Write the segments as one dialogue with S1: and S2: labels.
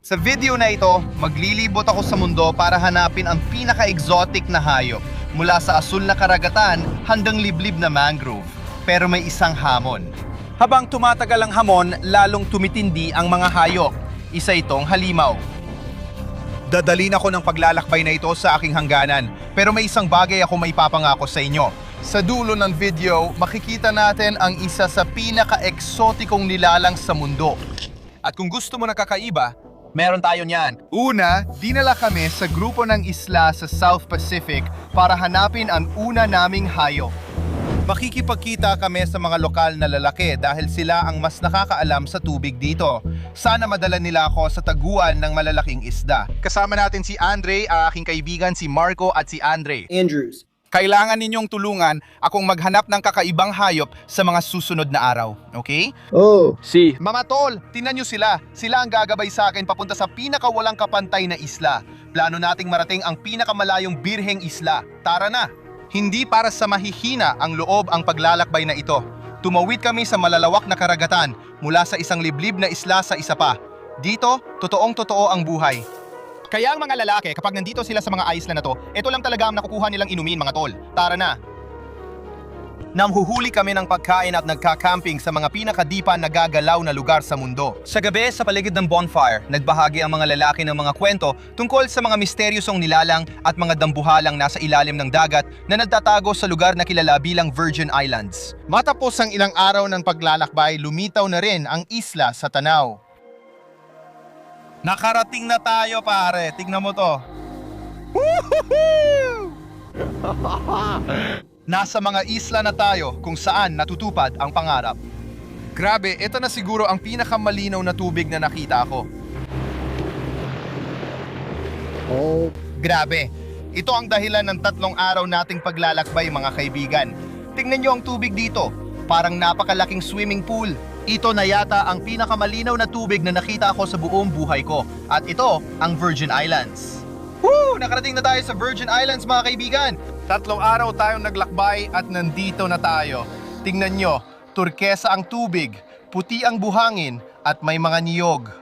S1: Sa video na ito, maglilibot ako sa mundo para hanapin ang pinaka-exotic na hayop mula sa asul na karagatan hanggang liblib na mangrove. Pero may isang hamon. Habang tumatagal ang hamon, lalong tumitindi ang mga hayop. Isa itong halimaw. Dadalhin ako ng paglalakbay na ito sa aking hangganan, pero may isang bagay ako may papangako sa inyo. Sa dulo ng video, makikita natin ang isa sa pinaka-eksotikong nilalang sa mundo. At kung gusto mo na kakaiba, meron tayo niyan. Una, dinala kami sa grupo ng isla sa South Pacific para hanapin ang una naming hayop. Makikipagkita kami sa mga lokal na lalaki dahil sila ang mas nakakaalam sa tubig dito. Sana madala nila ako sa taguan ng malalaking isda. Kasama natin si Andre, aking kaibigan si Marco at si Andre.
S2: Andrews.
S1: Kailangan ninyong tulungan akong maghanap ng kakaibang hayop sa mga susunod na araw. Okay?
S2: Oh.
S3: Si.
S1: Mga tol, tingnan nyo sila. Sila ang gagabay sa akin papunta sa pinakawalang kapantay na isla. Plano nating marating ang pinakamalayong birheng isla. Tara na! Hindi para sa mahihina ang loob ang paglalakbay na ito. Tumawid kami sa malalawak na karagatan mula sa isang liblib na isla sa isa pa. Dito, totoong-totoo ang buhay. Kaya ang mga lalaki, kapag nandito sila sa mga isla na to, ito lang talaga ang nakukuha nilang inumin, mga tol. Tara na! Namhuhuli kami ng pagkain at nagka-camping sa mga pinakadipa na gagalaw na lugar sa mundo. Sa gabi, sa paligid ng bonfire, nagbahagi ang mga lalaki ng mga kwento tungkol sa mga misteryosong nilalang at mga dambuhalang nasa ilalim ng dagat na nagtatago sa lugar na kilala bilang Virgin Islands. Matapos ang ilang araw ng paglalakbay, lumitaw na rin ang isla sa tanaw. Nakarating na tayo, pare. Tignan mo to. Nasa mga isla na tayo kung saan natutupad ang pangarap. Grabe, ito na siguro ang pinakamalinaw na tubig na nakita ko.
S2: Oh.
S1: Grabe, ito ang dahilan ng 3 araw nating paglalakbay, mga kaibigan. Tingnan nyo ang tubig dito, parang napakalaking swimming pool. Ito na yata ang pinakamalinaw na tubig na nakita ko sa buong buhay ko. At ito ang Virgin Islands. Woo! Nakarating na tayo sa Virgin Islands, mga kaibigan. 3 araw tayong naglakbay at nandito na tayo. Tingnan nyo, turkesa ang tubig, puti ang buhangin at may mga niyog.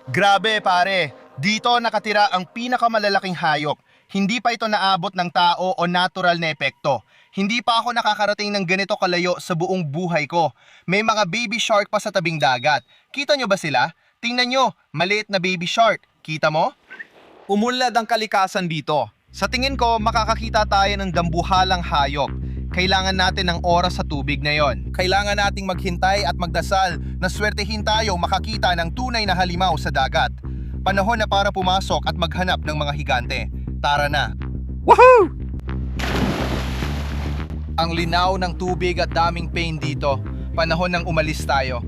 S1: Grabe, pare, dito nakatira ang pinakamalalaking hayop. Hindi pa ito naabot ng tao o natural na epekto. Hindi pa ako nakakarating ng ganito kalayo sa buong buhay ko. May mga baby shark pa sa tabing dagat. Kita nyo ba sila? Tingnan nyo, maliit na baby shark. Kita mo? Umunlad ang kalikasan dito. Sa tingin ko, makakakita tayo ng dambuhalang hayop. Kailangan natin ng oras sa tubig na yon. Kailangan nating maghintay at magdasal na swertehin tayo makakita ng tunay na halimaw sa dagat. Panahon na para pumasok at maghanap ng mga higante. Tara na! Woohoo! Ang linaw ng tubig at daming pain dito. Panahon ng umalis tayo.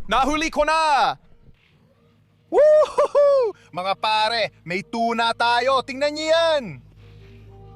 S2: Nahuli ko na! Woohoo! Mga pare, may tuna tayo. Tingnan niyo yan!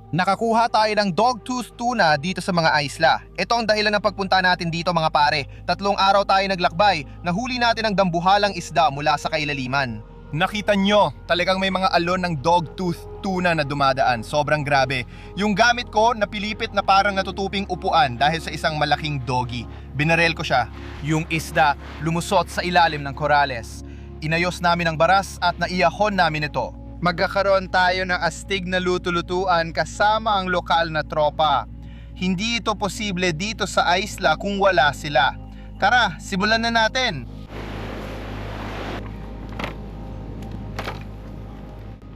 S1: Nakakuha tayo ng dogtooth tuna dito sa mga isla. Ito ang dahilan ng pagpunta natin dito mga pare. 3 araw tayo naglakbay, nahuli natin ang dambuhalang isda mula sa kailaliman.
S2: Nakita nyo, talagang may mga alon ng dogtooth tuna na dumadaan. Sobrang grabe. Yung gamit ko, napilipit na parang natutuping upuan dahil sa isang malaking doggy. Binarel ko siya. Yung isda, lumusot sa ilalim ng korales. Inayos namin ang baras at naiyahon namin ito. Magkakaroon tayo ng astig na luto-lutuan kasama ang lokal na tropa. Hindi ito posible dito sa isla kung wala sila. Tara, simulan na natin!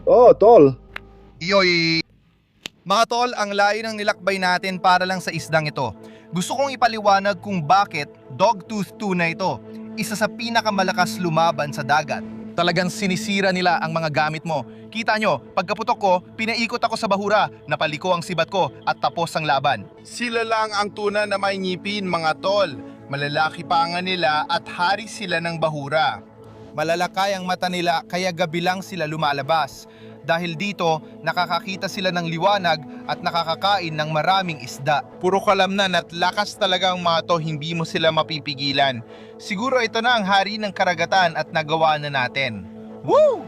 S3: Oh, tol.
S1: Iyoy! Mga tol, ang layo ng nilakbay natin para lang sa isdang ito. Gusto kong ipaliwanag kung bakit dogtooth tuna ito, isa sa pinakamalakas lumaban sa dagat. Talagang sinisira nila ang mga gamit mo. Kita nyo, pagkaputok ko, pinaikot ako sa bahura, napaliko ang sibat ko at tapos ang laban.
S2: Sila lang ang tuna na may ngipin, mga tol. Malalaki pa nga nila at hari sila ng bahura.
S1: Malalakay ang mata nila kaya gabi lang sila lumalabas. Dahil dito, nakakakita sila ng liwanag at nakakakain ng maraming isda.
S2: Puro kalamnan at lakas talaga ang mga to, hindi mo sila mapipigilan. Siguro ito na ang hari ng karagatan at nagawa na natin.
S1: Woo!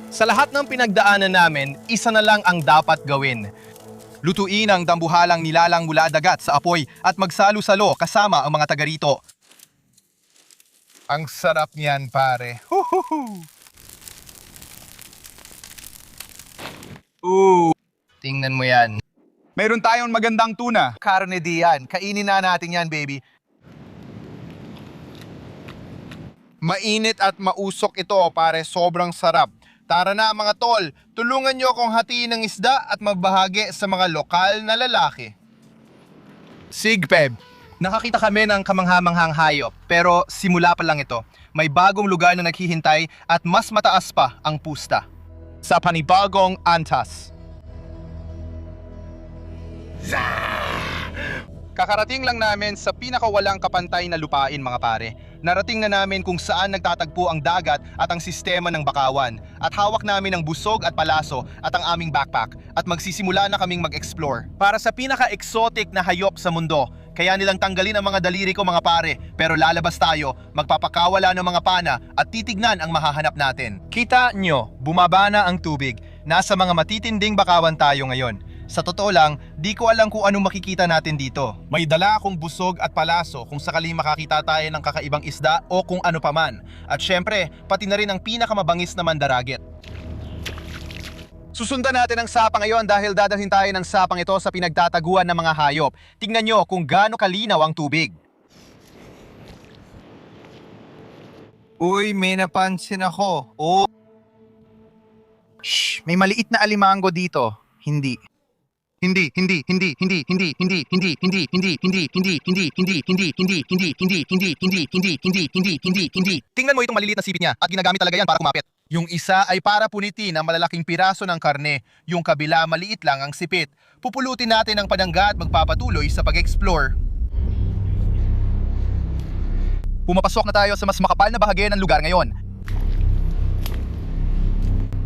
S1: Sa lahat ng pinagdaanan namin, isa na lang ang dapat gawin. Lutuin ang dambuhalang nilalang mula dagat sa apoy at magsalo-salo kasama ang mga taga rito.
S2: Ang sarap niyan, pare.
S1: Tingnan mo yan.
S2: Meron tayong magandang tuna.
S1: Karne diyan. Kainin na natin yan, baby.
S2: Mainit at mausok ito, pare. Sobrang sarap. Tara na mga tol, tulungan nyo akong hatiin ng isda at magbahagi sa mga lokal na lalaki.
S1: Sigpeb, nakakita kami ng kamanghamanghang hayop, pero simula pa lang ito. May bagong lugar na naghihintay at mas mataas pa ang pusta. Sa panibagong antas. Kakarating lang namin sa pinakawalang kapantay na lupain mga pare. Narating na namin kung saan nagtatagpo ang dagat at ang sistema ng bakawan. At hawak namin ang busog at palaso at ang aming backpack. At magsisimula na kaming mag-explore. Para sa pinaka-exotic na hayop sa mundo. Kaya nilang tanggalin ang mga daliri ko mga pare. Pero lalabas tayo, magpapakawala ng mga pana at titignan ang mahahanap natin. Kita nyo, bumaba na ang tubig. Nasa mga matitinding bakawan tayo ngayon. Sa totoo lang, di ko alam kung anong makikita natin dito.
S2: May dala akong busog at palaso kung sakaling makakita tayo ng kakaibang isda o kung ano paman. At syempre, pati na rin ang pinakamabangis na mandaragit. Susundan natin ang sapa ngayon dahil dadalhin tayo ng sapang ito sa pinagtataguan ng mga hayop. Tingnan nyo kung gaano kalinaw ang tubig.
S1: Uy, may napansin ako. Oh. Shh, may maliit na alimango dito. Hindi. Hindi. Tingnan mo itong maliliit na sipit niya at ginagamit talaga yan para kumapit. Yung isa ay para punitin ang malalaking piraso ng karne. Yung kabila maliit lang ang sipit. Pupulutin natin ang padangga at magpapatuloy sa pag-explore. Pumapasok na tayo sa mas makapal na bahagi ng lugar ngayon.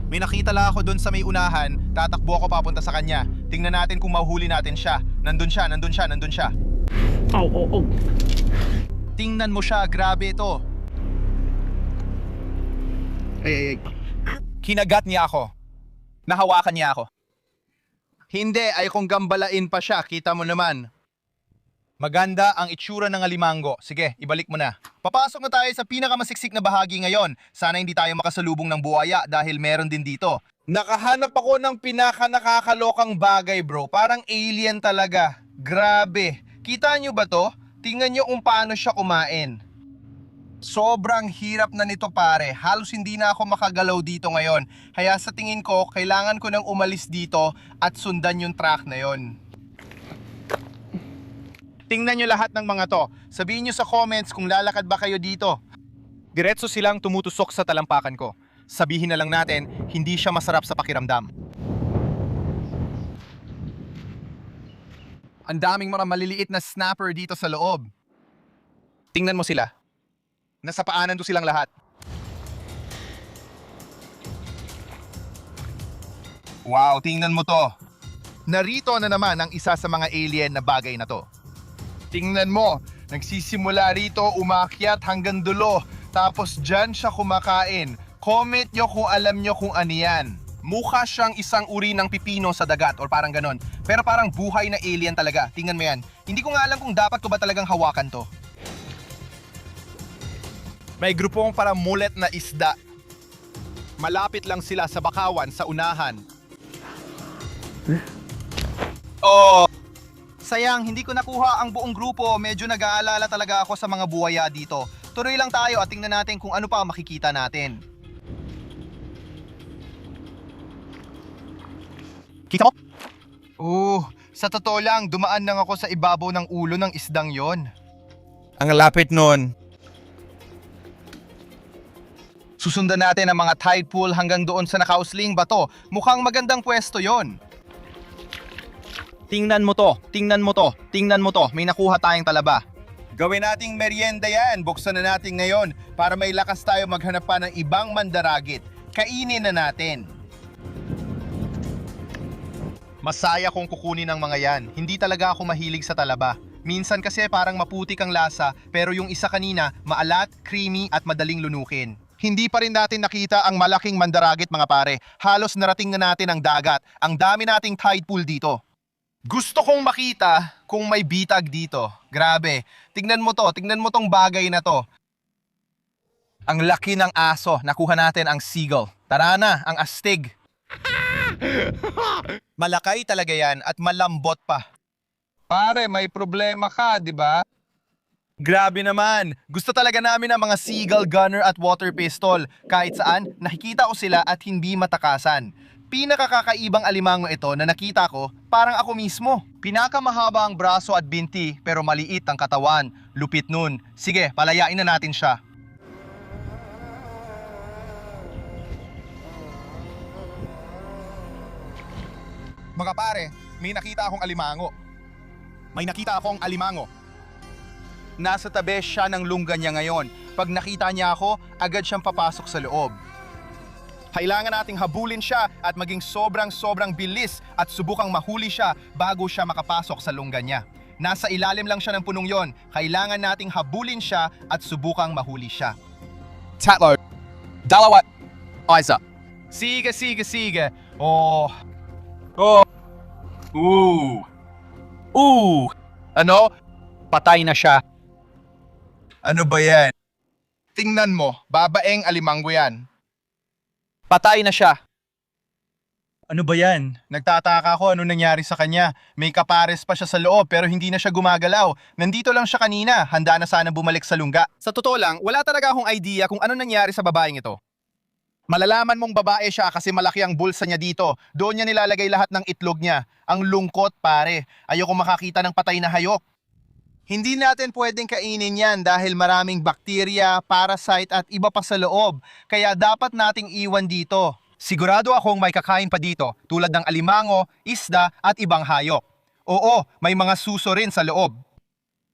S1: May nakita lang ako doon sa may unahan, tatakbo ako papunta sa kanya. Tingnan natin kung mahuhuli natin siya. Nandun siya. Tingnan mo siya, grabe ito. Ay. Kinagat niya ako. Nahawakan niya ako. Hindi, ay kung gambalain pa siya, kita mo naman. Maganda ang itsura ng alimango. Sige, ibalik mo na. Papasok na tayo sa pinakamasiksik na bahagi ngayon. Sana hindi tayo makasalubong ng buhaya dahil meron din dito. Nakahanap ako ng pinaka-nakakalokang bagay bro. Parang alien talaga. Grabe. Kita nyo ba to? Tingnan nyo kung paano siya kumain. Sobrang hirap na nito pare. Halos hindi na ako makagalaw dito ngayon. Kaya sa tingin ko, kailangan ko nang umalis dito at sundan yung track na yon. Tingnan nyo lahat ng mga to. Sabihin nyo sa comments kung lalakad ba kayo dito. Diretso silang tumutusok sa talampakan ko. Sabihin na lang natin, hindi siya masarap sa pakiramdam. Ang daming mga maliliit na snapper dito sa loob. Tingnan mo sila.
S2: Nasa paanan to silang lahat. Wow, tingnan mo to. Narito na naman ang isa sa mga alien na bagay na to. Tingnan mo, nagsisimula rito, umakyat hanggang dulo, tapos dyan siya kumakain. Comment nyo kung alam nyo kung ano yan. Mukha siyang isang uri ng pipino sa dagat or parang ganon. Pero parang buhay na alien talaga. Tingnan mo yan. Hindi ko nga alam kung dapat ko ba talagang hawakan to. May grupong para mulet na isda. Malapit lang sila sa bakawan sa unahan. Oh! Sayang, hindi ko nakuha ang buong grupo. Medyo nag-aalala talaga ako sa mga buhaya dito. Tuloy lang tayo at tingnan natin kung ano pa makikita natin. Kita mo? Sa totoo lang, dumaan lang ako sa ibabaw ng ulo ng isdang yon.
S4: Ang lapit nun.
S2: Susundan natin ang mga tide pool hanggang doon sa nakausling bato. Mukhang magandang pwesto yon. Tingnan mo to, tingnan mo to, tingnan mo to. May nakuha tayong talaba. Gawin nating merienda yan. Buksan na natin ngayon para may lakas tayo maghanap pa ng ibang mandaragit. Kainin na natin. Masaya kong kukunin ang mga yan. Hindi talaga ako mahilig sa talaba. Minsan kasi parang maputik ang lasa, pero yung isa kanina, maalat, creamy at madaling lunukin. Hindi pa rin natin nakita ang malaking mandaragit mga pare. Halos narating na natin ang dagat. Ang dami nating tide pool dito. Gusto kong makita kung may bitag dito. Grabe. Tignan mo to, tignan mo tong bagay na to. Ang laki ng aso. Nakuha natin ang seagull. Tara na, ang astig. Malakay talaga yan at malambot pa.
S4: Pare, may problema ka, di ba?
S2: Grabe naman. Gusto talaga namin ang mga seagull gunner at water pistol. Kahit saan, nakikita ko sila at hindi matakasan. Pinakakakaibang alimango ito na nakita ko, parang ako mismo. Pinakamahaba ang braso at binti pero maliit ang katawan. Lupit nun. Sige, palayain na natin siya. Mga pare, may nakita akong alimango. May nakita akong alimango. Nasa tabi siya ng lungga niya ngayon. Pag nakita niya ako, agad siyang papasok sa loob. Kailangan nating habulin siya at maging sobrang bilis at subukang mahuli siya bago siya makapasok sa lungga niya. Nasa ilalim lang siya ng punong yon. Kailangan nating habulin siya at subukang mahuli siya.
S4: Tatlo. Dalawa. Isa.
S2: Sige. Oh. Ano?
S4: Patay na siya.
S2: Ano ba yan? Tingnan mo, babaeng alimanggo yan.
S4: Patay na siya.
S2: Ano ba yan? Nagtataka ako ano nangyari sa kanya. May kapares pa siya sa loob pero hindi na siya gumagalaw. Nandito lang siya kanina, handa na sana bumalik sa lungga. Sa totoo lang, wala talaga akong idea kung ano nangyari sa babaeng ito. Malalaman mong babae siya kasi malaki ang bulsa niya dito. Doon niya nilalagay lahat ng itlog niya. Ang lungkot pare, ayoko makakita ng patay na hayop. Hindi natin pwedeng kainin yan dahil maraming bakterya, parasite at iba pa sa loob. Kaya dapat nating iwan dito. Sigurado akong may kakain pa dito tulad ng alimango, isda at ibang hayop. Oo, may mga suso rin sa loob.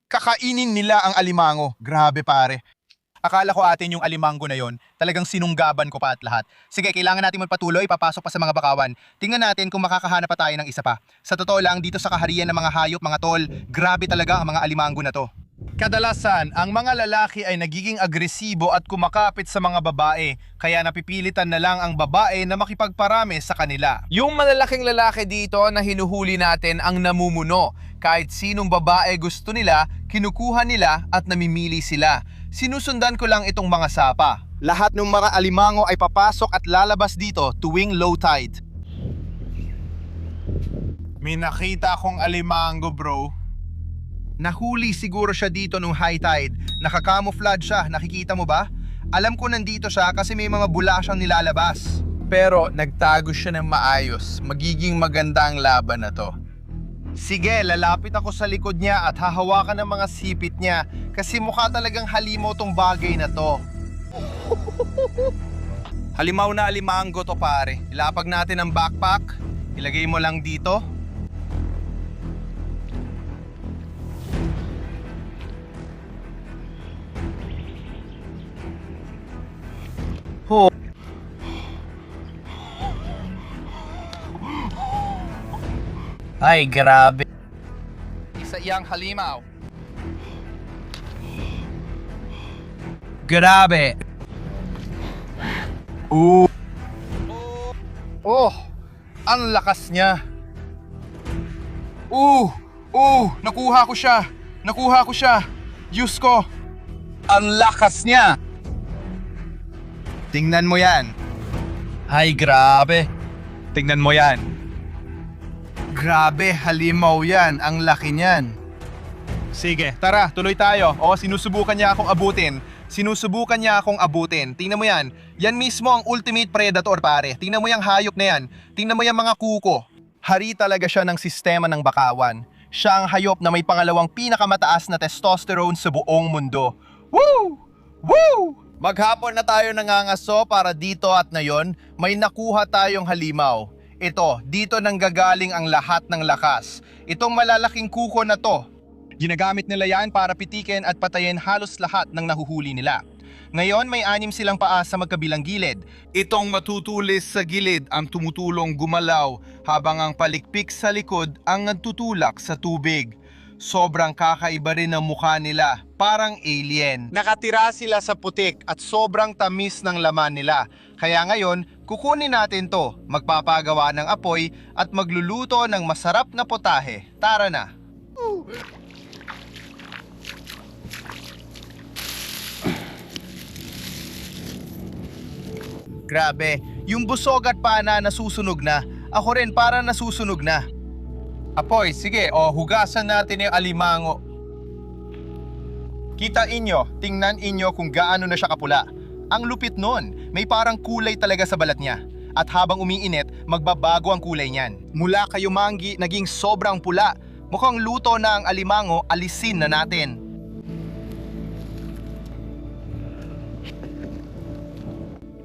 S2: Kakainin nila ang alimango. Grabe pare. Akala ko atin yung alimango na yon, talagang sinunggaban ko pa at lahat. Sige, kailangan natin magpatuloy, papasok pa sa mga bakawan. Tingnan natin kung makakahanap pa tayo ng isa pa. Sa totoo lang, dito sa kaharian ng mga hayop, mga tol, grabe talaga ang mga alimango na to. Kadalasan, ang mga lalaki ay nagiging agresibo at kumakapit sa mga babae, kaya napipilitan na lang ang babae na makipagparami sa kanila.
S4: Yung malalaking lalaki dito na hinuhuli natin ang namumuno. Kahit sinong babae gusto nila, kinukuha nila at namimili sila. Sinusundan ko lang itong mga sapa. Lahat ng mga alimango ay papasok at lalabas dito tuwing low tide.
S2: May nakita akong alimango, bro. Nahuli siguro siya dito nung high tide. Nakakamuflage siya, nakikita mo ba? Alam ko nandito siya kasi may mga bula siyang nilalabas.
S4: Pero nagtago siya ng maayos. Magiging maganda ang laban na to.
S2: Sige, lalapit ako sa likod niya at hahawakan ng mga sipit niya kasi mukha talagang halimaw tong bagay na to. Halimaw na alimango to pare. Ilapag natin ang backpack. Ilagay mo lang dito.
S4: Ay, grabe. Isa iyang halimaw. Grabe.
S2: Oh, ang lakas niya.
S4: Nakuha ko siya. Diyos ko. Ang lakas niya.
S2: Tingnan mo yan.
S4: Ay, grabe.
S2: Tingnan mo yan.
S4: Grabe, halimaw yan. Ang laki niyan.
S2: Sige, tara, tuloy tayo. Sinusubukan niya akong abutin. Tingnan mo yan. Yan mismo ang ultimate predator, pare. Tingnan mo yung hayop na yan. Tingnan mo yung mga kuko. Hari talaga siya ng sistema ng bakawan. Siya ang hayop na may pangalawang pinakamataas na testosterone sa buong mundo. Woo! Woo!
S4: Maghapon na tayo nangangaso para dito at ngayon may nakuha tayong halimaw. Ito, dito nanggagaling ang lahat ng lakas. Itong malalaking kuko na to.
S2: Ginagamit nila yan para pitikin at patayin halos lahat ng nahuhuli nila. Ngayon may 6 silang paa sa magkabilang gilid.
S4: Itong matutulis sa gilid ang tumutulong gumalaw habang ang palikpik sa likod ang nagtutulak sa tubig. Sobrang kakaiba rin ang mukha nila, parang alien. Nakatira sila sa putik at sobrang tamis ng laman nila. Kaya ngayon, kukunin natin to, magpapagawa ng apoy at magluluto ng masarap na potahe. Tara na! Grabe, yung busog at pana nasusunog na. Ako rin para nasusunog na. Apoy, sige, hugasan natin yung alimango.
S2: Kita inyo, tingnan inyo kung gaano na siya kapula. Ang lupit nun, may parang kulay talaga sa balat niya. At habang umiinit, magbabago ang kulay niyan. Mula kayumanggi, naging sobrang pula. Mukhang luto na ang alimango, alisin na natin.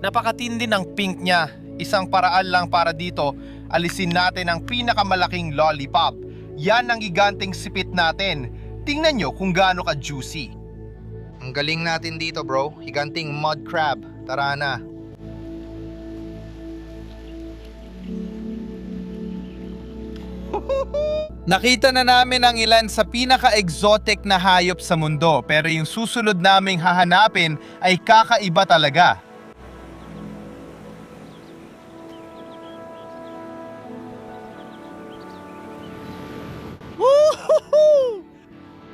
S4: Napakatindi ng pink niya. Isang paraan lang para dito, alisin natin ang pinakamalaking lollipop. Yan ang giganting sipit natin. Tingnan nyo kung gaano ka-juicy.
S2: Ang galing natin dito, bro. Higanting mud crab. Tara na.
S4: Nakita na namin ang ilan sa pinaka-exotic na hayop sa mundo, pero yung susunod naming hahanapin ay kakaiba talaga.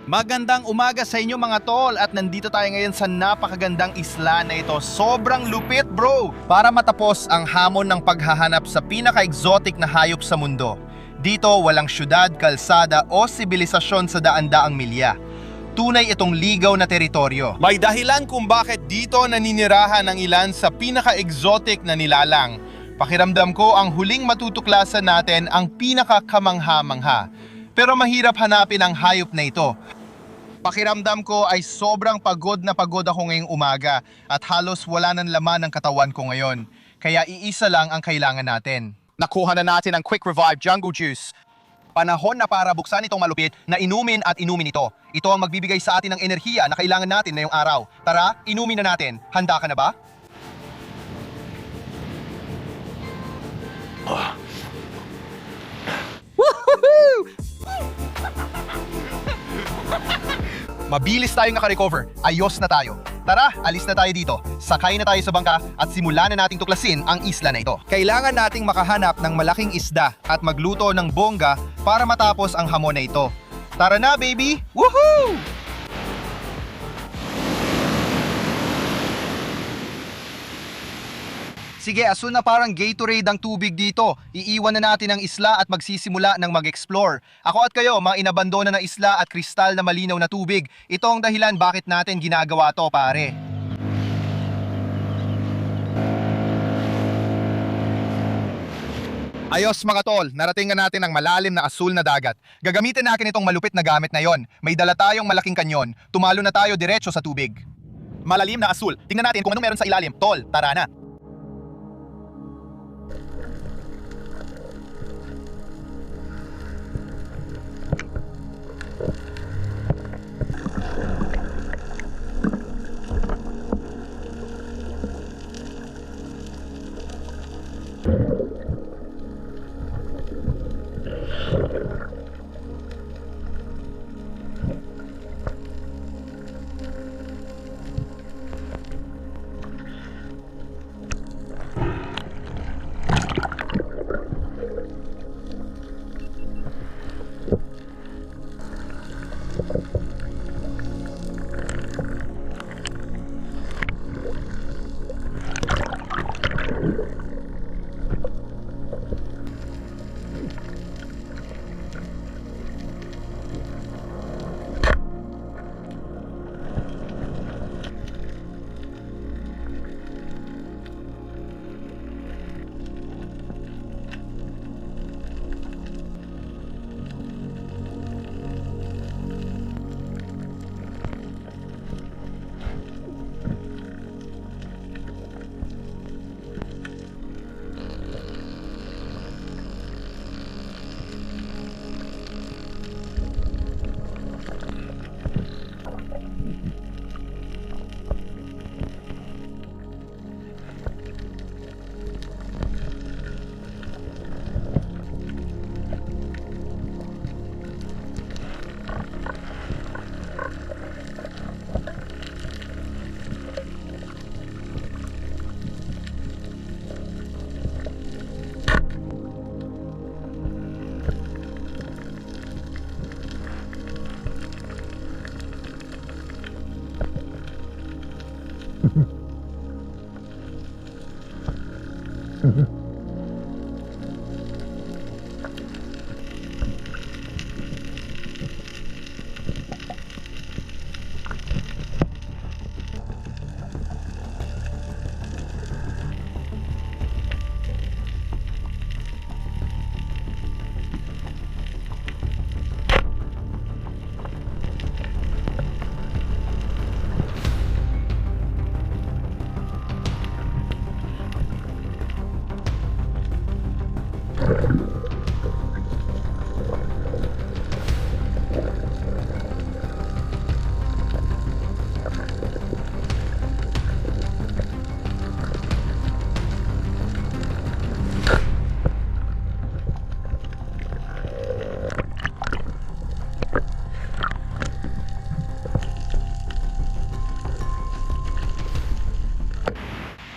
S4: Magandang umaga sa inyo mga tol at nandito tayo ngayon sa napakagandang isla na ito. Sobrang lupit bro! Para matapos ang hamon ng paghahanap sa pinaka-exotic na hayop sa mundo. Dito walang syudad, kalsada o sibilisasyon sa daan-daang milya. Tunay itong ligaw na teritoryo. May dahilan kung bakit dito naninirahan ang ilan sa pinaka-exotic na nilalang. Pakiramdam ko ang huling matutuklasan natin ang pinaka-kamangha-mangha. Pero mahirap hanapin ang hayop na ito. Pakiramdam ko ay sobrang pagod na pagod ako ngayong umaga at halos wala nang laman ang katawan ko ngayon. Kaya iisa lang ang kailangan natin.
S2: Nakuha na natin ang Quick Revive Jungle Juice.
S4: Panahon na para buksan itong malupit na inumin at inumin ito. Ito ang magbibigay sa atin ng enerhiya na kailangan natin ngayong araw. Tara, inumin na natin. Handa ka na ba? Mabilis tayong naka-recover. Ayos na tayo. Tara, alis na tayo dito. Sakay na tayo sa bangka at simulan na nating tuklasin ang isla na ito. Kailangan nating makahanap ng malaking isda at magluto ng bongga para matapos ang hamon na ito. Tara na, baby! Woohoo! Sige, aso na parang Gatorade ang tubig dito. Iiwan na natin ang isla at magsisimula ng mag-explore. Ako at kayo, mga inabandona na isla at kristal na malinaw na tubig. Ito ang dahilan bakit natin ginagawa to, pare. Ayos mga tol, narating na natin ang malalim na asul na dagat. Gagamitin natin itong malupit na gamit na yon. May dala tayong malaking kanyon. Tumalo na tayo diretso sa tubig. Malalim na asul. Tingnan natin kung anong meron sa ilalim. Tol, tara na.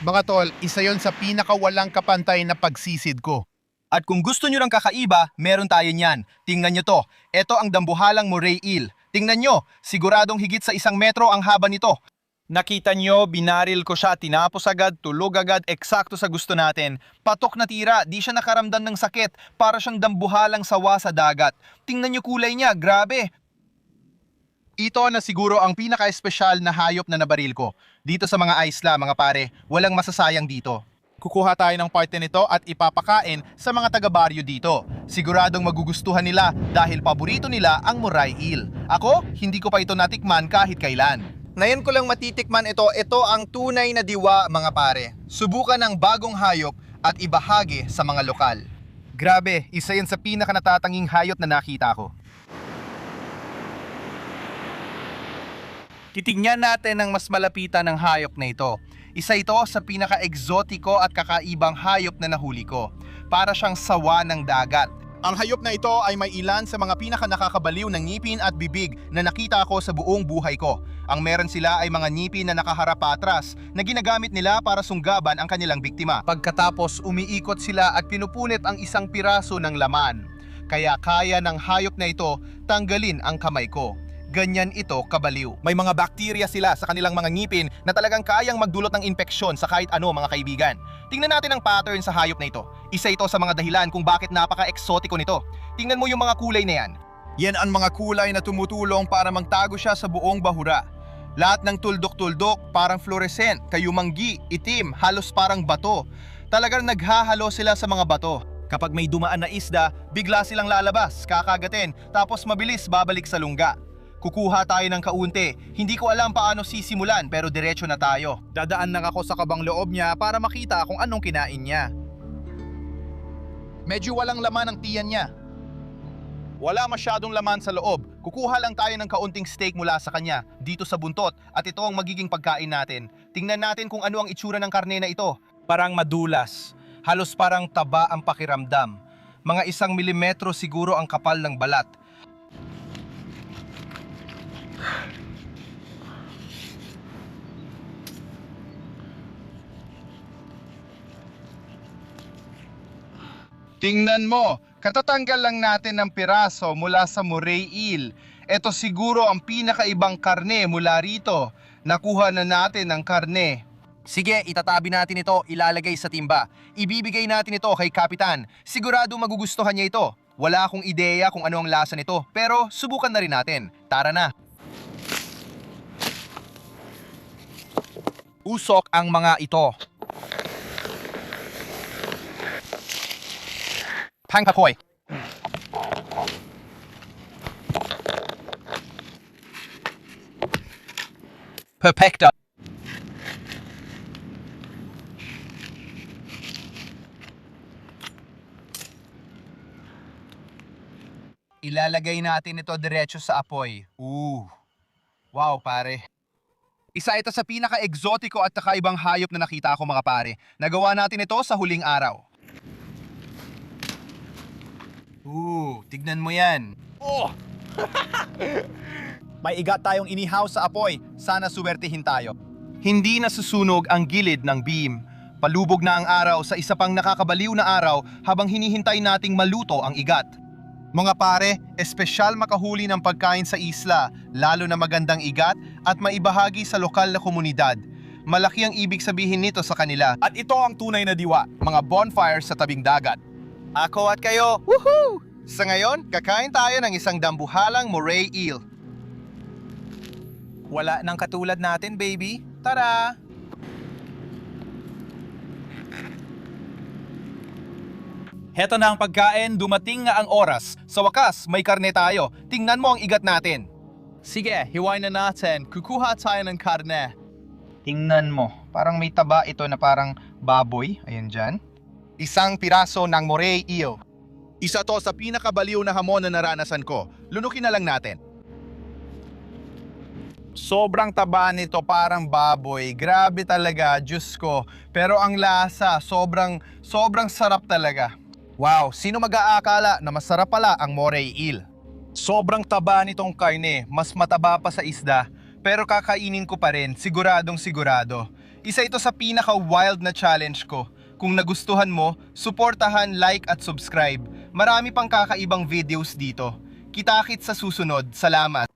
S4: Mga tol, isa yon sa pinakawalang kapantay na pagsisid ko.
S2: At kung gusto nyo ng kakaiba, meron tayo niyan. Tingnan nyo to. Ito ang dambuhalang moray eel. Tingnan nyo, siguradong higit sa 1 metro ang haba nito. Nakita nyo, binaril ko siya, tinapos agad, tulog agad, eksakto sa gusto natin. Patok na tira, di siya nakaramdam ng sakit, para siyang dambuhalang sawa sa dagat. Tingnan nyo kulay niya, grabe.
S4: Ito na siguro ang pinaka-espesyal na hayop na nabaril ko. Dito sa mga isla, mga pare, walang masasayang dito. Kukuha tayo ng parte nito at ipapakain sa mga taga-baryo dito. Siguradong magugustuhan nila dahil paborito nila ang moray eel. Ako, hindi ko pa ito natikman kahit kailan.
S1: Ngayon ko lang matitikman ito. Ito ang tunay na diwa, mga pare. Subukan ang bagong hayop at ibahagi sa mga lokal.
S4: Grabe, isa yan sa pinaka-natatanging hayop na nakita ko. Titingnan natin ang mas malapitan ng hayop na ito. Isa ito sa pinaka-exotiko at kakaibang hayop na nahuli ko. Para siyang sawa ng dagat. Ang hayop na ito ay may ilan sa mga pinaka-nakakabaliw na ngipin at bibig na nakita ko sa buong buhay ko. Ang meron sila ay mga ngipin na nakaharap patras na ginagamit nila para sunggaban ang kanilang biktima. Pagkatapos umiikot sila at pinupunit ang isang piraso ng laman. Kaya kaya ng hayop na ito tanggalin ang kamay ko. Ganyan ito kabaliw. May mga bakterya sila sa kanilang mga ngipin na talagang kayang magdulot ng infeksyon sa kahit ano, mga kaibigan. Tingnan natin ang pattern sa hayop na ito. Isa ito sa mga dahilan kung bakit napaka-eksotiko nito. Tingnan mo yung mga kulay na yan. Yan ang mga kulay na tumutulong para magtago siya sa buong bahura. Lahat ng tuldok-tuldok, parang fluorescent, kayumanggi, itim, halos parang bato. Talagang naghahalo sila sa mga bato. Kapag may dumaan na isda, bigla silang lalabas, kakagatin, tapos mabilis babalik sa lungga. Kukuha tayo ng kaunti. Hindi ko alam paano sisimulan pero diretso na tayo. Dadaan lang ako sa kabang loob niya para makita kung anong kinain niya. Medyo walang laman ang tiyan niya. Wala masyadong laman sa loob. Kukuha lang tayo ng kaunting steak mula sa kanya dito sa buntot at ito ang magiging pagkain natin. Tingnan natin kung ano ang itsura ng karne na ito. Parang madulas. Halos parang taba ang pakiramdam. Mga 1 milimetro siguro ang kapal ng balat. Tingnan mo, katatanggal lang natin ng piraso mula sa moray eel. Ito siguro ang pinakaibang karne mula rito. Nakuha na natin ang karne. Sige, itatabi natin ito, ilalagay sa timba. Ibibigay natin ito kay Kapitan. Sigurado magugustuhan niya ito. Wala akong ideya kung ano ang lasa nito, pero subukan na rin natin. Tara na. Usok ang mga ito. Pangkakoy. Perfecto. Ilalagay natin ito diretso sa apoy. Wow, pare. Isa ito sa pinaka-exotiko at kakaibang hayop na nakita ko, mga pare. Nagawa natin ito sa huling araw. Tignan mo yan. May igat tayong inihaw sa apoy. Sana suwertihin tayo. Hindi nasusunog ang gilid ng beam. Palubog na ang araw sa isa pang nakakabaliw na araw habang hinihintay nating maluto ang igat. Mga pare, espesyal makahuli ng pagkain sa isla, lalo na magandang igat at maibahagi sa lokal na komunidad.
S2: Malaki ang ibig sabihin nito sa kanila.
S4: At ito ang tunay na diwa, mga bonfires sa tabing dagat.
S2: Ako at kayo, woohoo! Sa ngayon, kakain tayo ng isang dambuhalang moray eel.
S4: Wala nang katulad natin, baby. Tara!
S1: Heto na ang pagkain, dumating nga ang oras. Sa wakas, may karne tayo. Tingnan mo ang igat natin.
S4: Sige, hiwain na natin. Kukuha tayo ng karne.
S2: Tingnan mo, parang may taba ito na parang baboy. Ayan dyan. Isang piraso ng moray eel.
S1: Isa to sa pinakabaliw na hamon na naranasan ko. Lunukin na lang natin.
S4: Sobrang taba nito, parang baboy. Grabe talaga, Diyos ko. Pero ang lasa, sobrang sarap talaga. Wow, sino mag-aakala na masarap pala ang moray eel? Sobrang taba nitong karne, mas mataba pa sa isda. Pero kakainin ko pa rin, siguradong sigurado. Isa ito sa pinaka-wild na challenge ko. Kung nagustuhan mo, suportahan, like at subscribe. Marami pang kakaibang videos dito. Kita-kits sa susunod. Salamat!